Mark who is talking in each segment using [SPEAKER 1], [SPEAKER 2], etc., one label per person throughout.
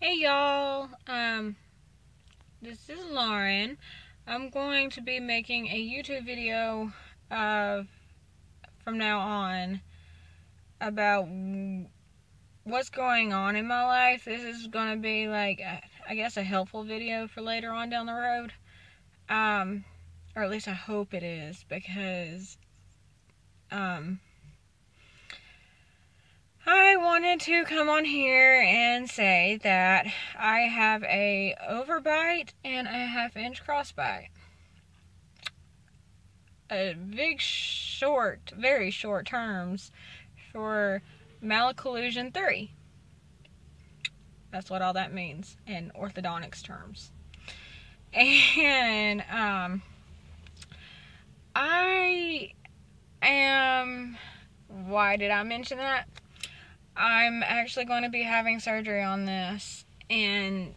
[SPEAKER 1] Hey y'all, this is Lauren. I'm going to be making a YouTube video from now on about what's going on in my life. This is going to be like, I guess, a helpful video for later on down the road. Or at least I hope it is, because I wanted to come on here and say that I have a overbite and a half-inch crossbite. A big very short terms for malocclusion 3. That's what all that means in orthodontics terms. And why did I mention that? I'm actually going to be having surgery on this in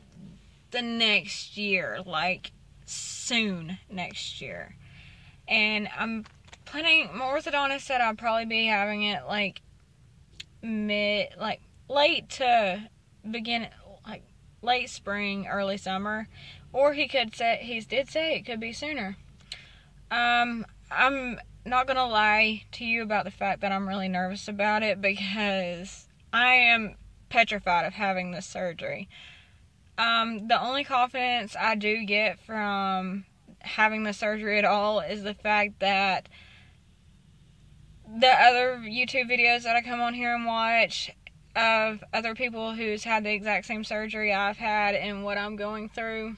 [SPEAKER 1] the next year, like soon next year. And my orthodontist said I'll probably be having it like late spring, early summer, or he did say it could be sooner. I'm not gonna lie to you about the fact that I'm really nervous about it, because I am petrified of having this surgery. The only confidence I do get from having the surgery at all is the fact that the other YouTube videos that I come on here and watch of other people who's had the exact same surgery I've had and what I'm going through.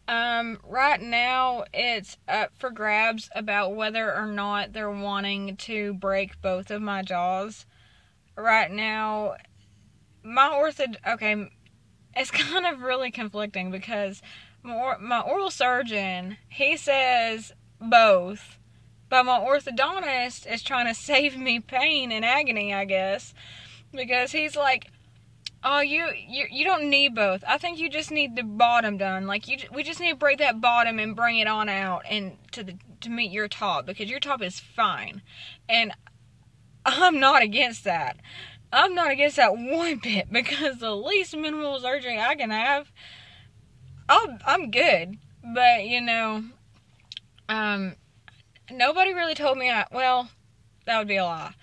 [SPEAKER 1] Right now it's up for grabs about whether or not they're wanting to break both of my jaws. Right now, it's kind of really conflicting, because my oral surgeon, he says both, but my orthodontist is trying to save me pain and agony, I guess, because he's like, oh, you don't need both. I think you just need the bottom done. Like, we just need to break that bottom and bring it on out and to meet your top, because your top is fine. And I'm not against that. I'm not against that one bit, because the least minimal surgery I can have, I'm good. But, nobody really told me well, that would be a lie.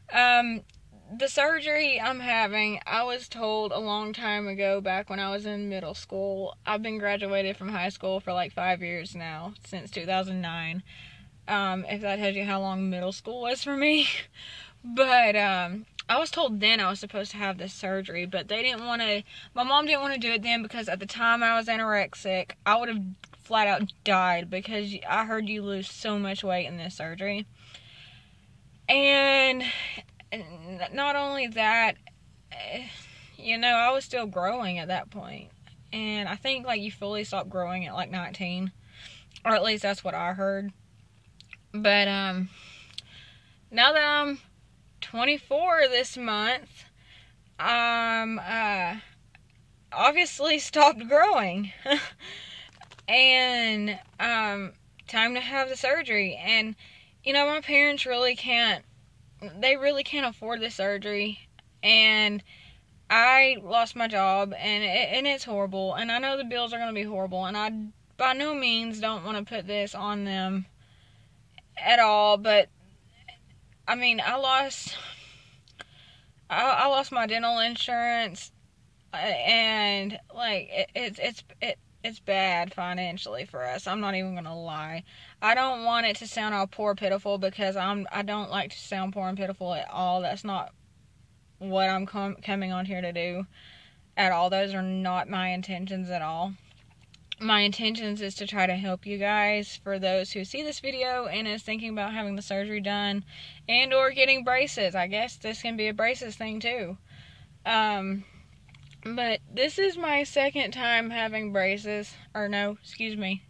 [SPEAKER 1] The surgery I'm having, I was told a long time ago, back when I was in middle school. I've been graduated from high school for like 5 years now, since 2009. If that tells you how long middle school was for me. But, I was told then I was supposed to have this surgery, but my mom didn't want to do it then, because at the time I was anorexic. I would have flat out died, because I heard you lose so much weight in this surgery. And not only that, I was still growing at that point. And I think, you fully stop growing at, 19. Or at least that's what I heard. But, now that I'm 24 this month, obviously stopped growing. And, time to have the surgery. And, my parents really can't afford the surgery. And I lost my job, and it's horrible. And I know the bills are going to be horrible. And I, by no means, don't want to put this on them at all. But, I mean, I lost my dental insurance, and it's bad financially for us. I'm not even gonna lie. I don't want it to sound all poor pitiful, because I don't like to sound poor and pitiful at all. That's not what I'm coming on here to do at all. Those are not my intentions at all. My intentions is to try to help you guys, for those who see this video and is thinking about having the surgery done and or getting braces. I guess this can be a braces thing too. But this is my second time having braces, or no, excuse me,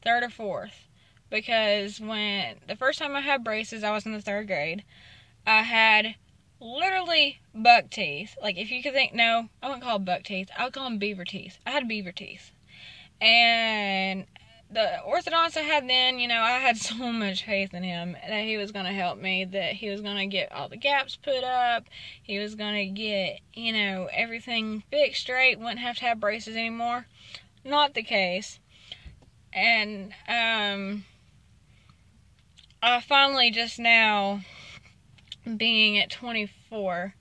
[SPEAKER 1] third or fourth, because when the first time I had braces, I was in the 3rd grade. I had literally buck teeth. If you could think, no, I wouldn't call them buck teeth. I would call them beaver teeth. I had beaver teeth. And the orthodontist I had then, you know, I had so much faith in him that he was going to help me, that he was going to get all the gaps put up, he was going to get, you know, everything fixed straight, wouldn't have to have braces anymore. Not the case. And I finally just now, being at 24,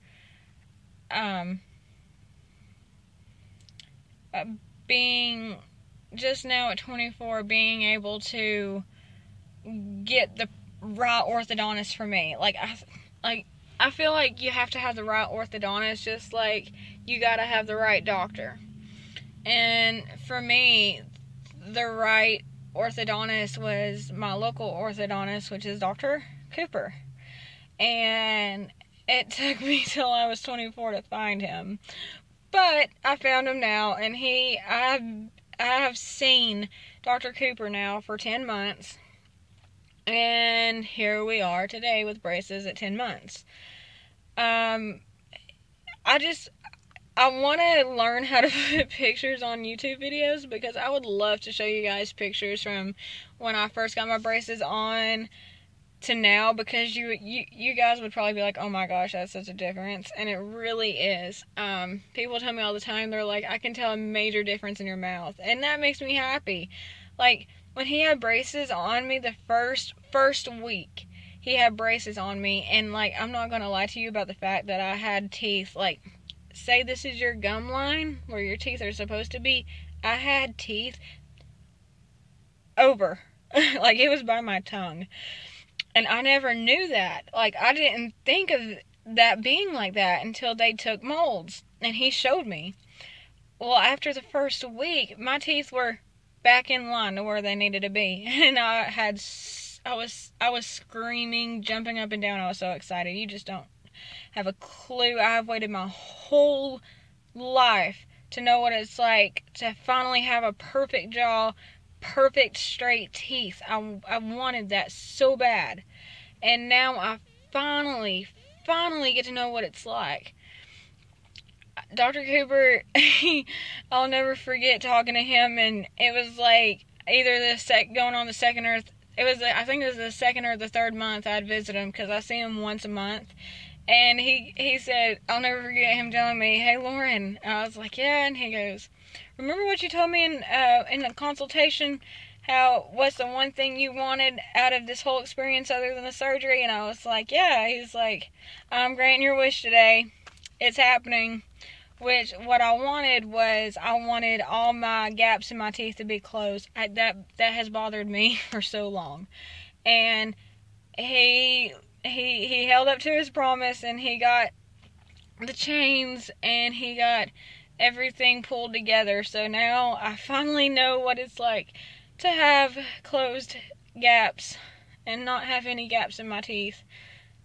[SPEAKER 1] being just now at 24, being able to get the right orthodontist for me. I feel like you have to have the right orthodontist, just like you gotta have the right doctor. And for me, the right orthodontist was my local orthodontist, which is Dr. Cooper. And it took me till I was 24 to find him. But I found him now, and I have seen Dr. Cooper now for 10 months. And here we are today with braces at 10 months. I want to learn how to put pictures on YouTube videos, because I would love to show you guys pictures from when I first got my braces on to now, because you guys would probably be like, oh my gosh, that's such a difference. And it really is. People tell me all the time, they're like, I can tell a major difference in your mouth, and that makes me happy. Like, when he had braces on me the first week, he had braces on me, and like, I'm not gonna lie to you about the fact that I had teeth, like, say this is your gum line where your teeth are supposed to be, I had teeth over like, it was by my tongue. And I never knew that. Like, I didn't think of that being like that until they took molds, and he showed me. Well, after the first week, my teeth were back in line to where they needed to be, and I was screaming, jumping up and down. I was so excited. You just don't have a clue. I've waited my whole life to know what it's like to finally have a perfect jaw, perfect straight teeth. I wanted that so bad, and now I finally get to know what it's like. Dr. Cooper, I'll never forget talking to him, and it was like either going on the second or I think it was the second or the third month I'd visit him, because I see him once a month. And he said, I'll never forget him telling me, hey Lauren. And I was like, yeah. And he goes, remember what you told me in the consultation? What's the one thing you wanted out of this whole experience other than the surgery? And I was like, yeah. He's like, I'm granting your wish today. It's happening. Which, what I wanted was, I wanted all my gaps in my teeth to be closed. That has bothered me for so long. And he held up to his promise, and he got the chains, and he got everything pulled together. So now I finally know what it's like to have closed gaps and not have any gaps in my teeth,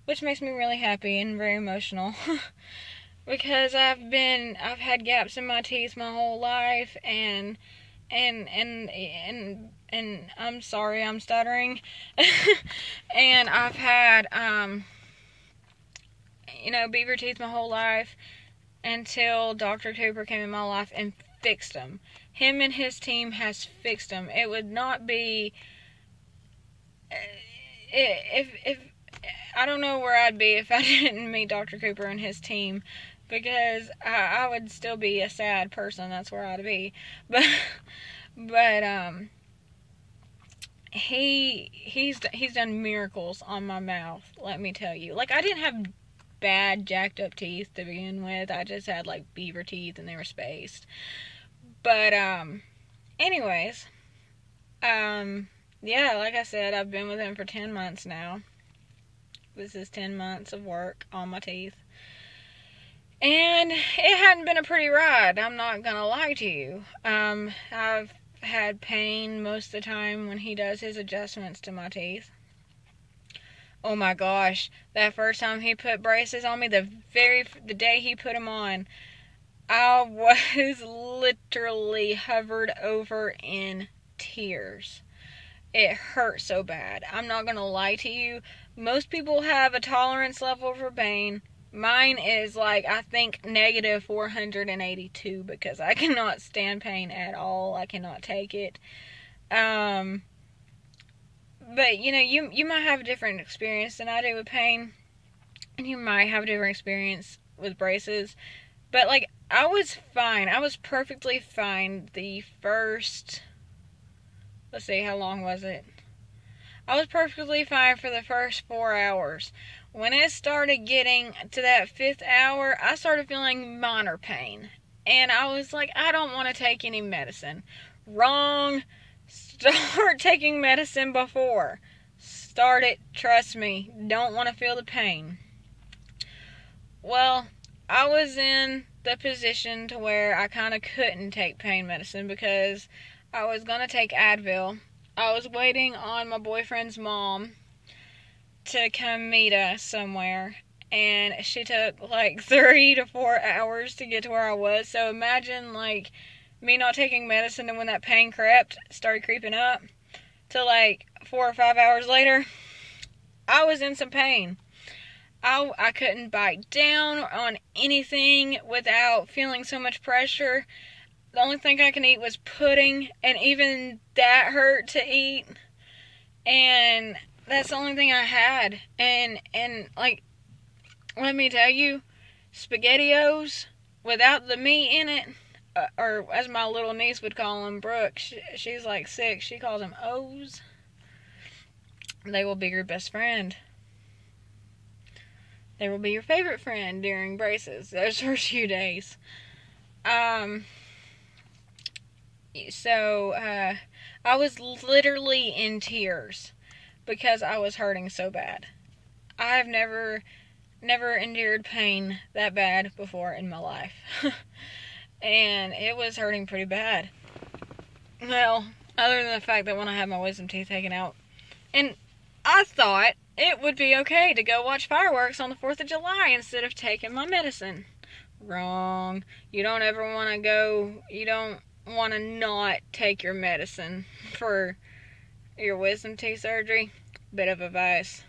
[SPEAKER 1] which makes me really happy and very emotional. Because I've had gaps in my teeth my whole life, and I'm sorry, I'm stuttering. And I've had beaver teeth my whole life, until Dr. Cooper came in my life and fixed them. Him and his team has fixed them. It would not be if I don't know where I'd be if I didn't meet Dr. Cooper and his team, because I would still be a sad person. That's where I'd be. But he's done miracles on my mouth, let me tell you. Like, I didn't have bad jacked up teeth to begin with. I just had like beaver teeth, and they were spaced. But anyways, yeah, like I said, I've been with him for 10 months now. This is 10 months of work on my teeth. And it hadn't been a pretty ride, I'm not gonna lie to you. I've had pain most of the time when he does his adjustments to my teeth. Oh my gosh, that first time he put braces on me, the day he put them on, I was literally hovered over in tears. It hurt so bad. I'm not gonna lie to you. Most people have a tolerance level for pain. Mine is like, I think, negative 482, because I cannot stand pain at all. I cannot take it. But, you know, you might have a different experience than I do with pain. And you might have a different experience with braces. But, like, I was fine. I was perfectly fine the first... Let's see, how long was it? I was perfectly fine for the first 4 hours. When it started getting to that 5th hour, I started feeling minor pain. And I was like, I don't want to take any medicine. Wrong. Start taking medicine before. Start it. Trust me. Don't want to feel the pain. Well, I was in the position to where I kind of couldn't take pain medicine because I was going to take Advil. I was waiting on my boyfriend's mom to come meet us somewhere, and she took like 3 to 4 hours to get to where I was. So imagine like me not taking medicine, and when that pain started creeping up to like 4 or 5 hours later, I was in some pain. I couldn't bite down on anything without feeling so much pressure. The only thing I could eat was pudding, and even that hurt to eat. And that's the only thing I had. And like, let me tell you, SpaghettiOs without the meat in it, or as my little niece would call them, Brooke, she's like 6, she calls them O's. They will be your best friend. They will be your favorite friend during braces, those first few days. So, I was literally in tears because I was hurting so bad. I've never endured pain that bad before in my life. And it was hurting pretty bad. Well, other than the fact that when I had my wisdom teeth taken out, and I thought it would be okay to go watch fireworks on the 4th of July instead of taking my medicine. Wrong. You don't ever want to go, you don't want to not take your medicine for your wisdom teeth surgery. Bit of advice.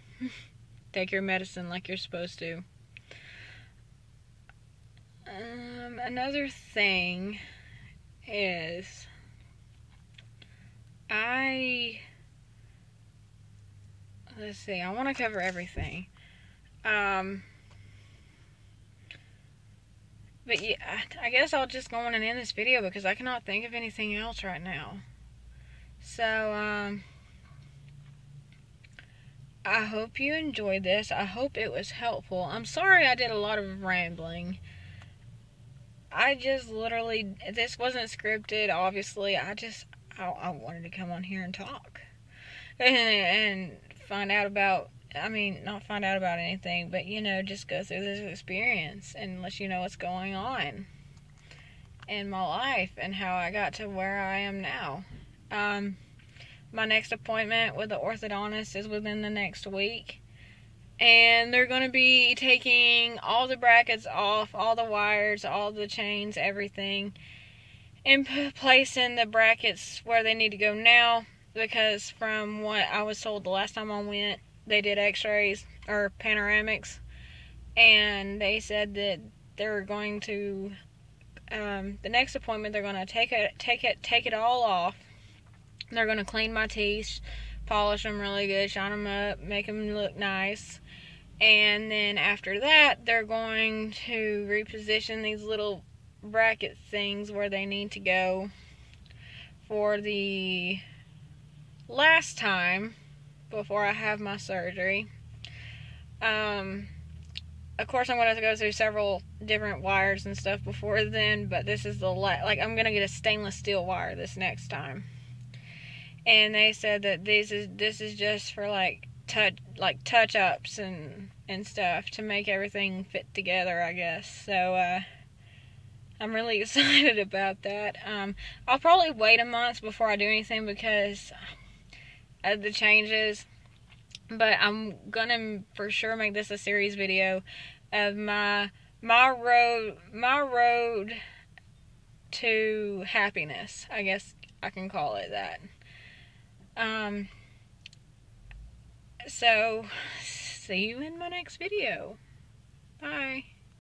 [SPEAKER 1] Take your medicine like you're supposed to. Another thing is let's see, I want to cover everything. But yeah, I guess I'll just go on and end this video because I cannot think of anything else right now. So, I hope you enjoyed this. I hope it was helpful. I'm sorry I did a lot of rambling. I just literally, this wasn't scripted, obviously. I wanted to come on here and talk. And find out about, not find out about anything, but, you know, just go through this experience and let you know what's going on in my life and how I got to where I am now. My next appointment with the orthodontist is within the next week. And they're going to be taking all the brackets off, all the wires, all the chains, everything, and placing the brackets where they need to go now. Because from what I was told the last time I went, they did x-rays, or panoramics, and they said that they're going to, the next appointment, they're going to take it all off. They're going to clean my teeth, polish them really good, shine them up, make them look nice. And then after that, they're going to reposition these little bracket things where they need to go for the last time before I have my surgery. Of course, I'm going to go through several different wires and stuff before then, but this is the I'm going to get a stainless steel wire this next time. And they said that this is just for touch ups and stuff to make everything fit together, I guess. So I'm really excited about that. I'll probably wait a month before I do anything because of the changes, but I'm gonna for sure make this a series video of my road to happiness, I guess I can call it that. So see you in my next video. Bye.